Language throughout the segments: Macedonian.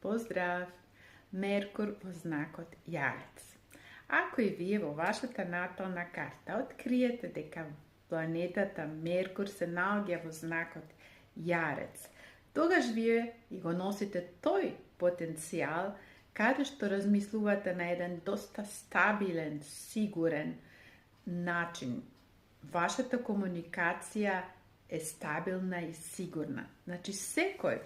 Поздрав! Меркур во знакот Јарец. Ако и вие во вашата натална карта откриете дека планетата Меркур се наоѓа во знакот Јарец, тогаш вие и го носите тој потенцијал каде што размислувате на еден доста стабилен, сигурен начин. Вашата комуникација е стабилна и сигурна. Значи, секој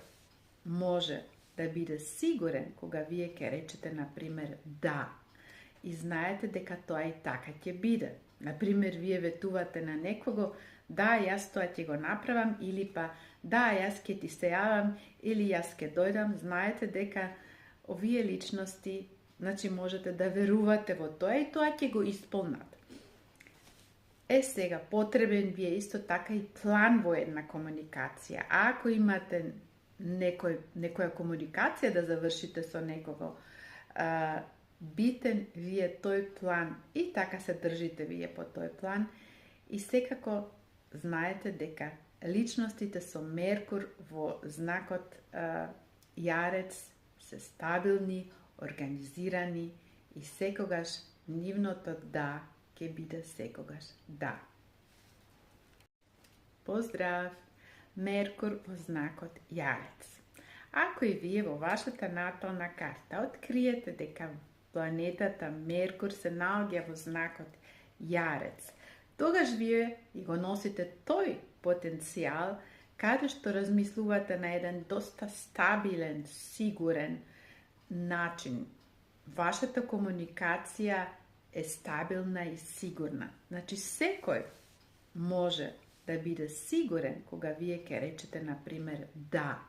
може да биде сигурен кога вие ќе речете, например, да. И знаете дека тоа и така ќе биде. Например, вие ветувате на некого, да, јас тоа ќе го направам, или па, да, јас ќе ти се јавам, или јас ќе дојдам. Знаете дека овие личности, значи, можете да верувате во тоа и тоа ќе го исполнат. Сега, потребен ви е исто така и план во една комуникација. А ако имате некоја комуникација да завршите со некого, битен ви е тој план и така се држите вие по тој план и секако знаете дека личностите со Меркур во знакот Јарец се стабилни, организирани и секогаш нивното да ќе биде секогаш да. Поздрав! Меркур во знакот Јарец. Ако и вие во вашата натална карта откриете дека планетата Меркур се наоѓа во знакот Јарец, тогаш вие и го носите тој потенцијал каде што размислувате на еден доста стабилен, сигурен начин. Вашата комуникација е стабилна и сигурна. Значи, секој може да биде сигурен кога вие ќе речете, например, да.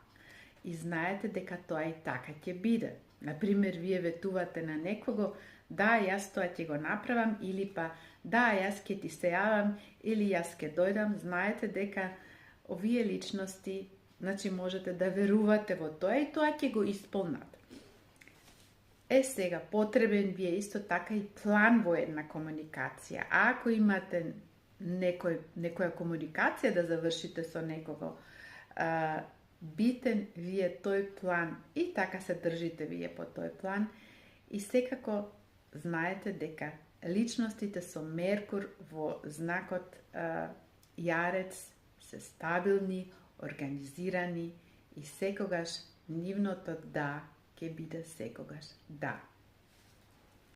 И знаете дека тоа и така ќе биде. Например, вие ветувате на некого, да, јас тоа ќе го направам, или па, да, јас ќе ти се јавам, или јас ќе дојдам. Знаете дека овие личности, значи, можете да верувате во тоа и тоа ќе го исполнат. Сега, потребен ви е исто така и план во една комуникација. А ако имате некоја комуникација да завршите со некого, битен ви е тој план и така се држите вие по тој план и секако знаете дека личностите со Меркур во знакот Јарец се стабилни, организирани и секогаш нивното да ќе биде секогаш да.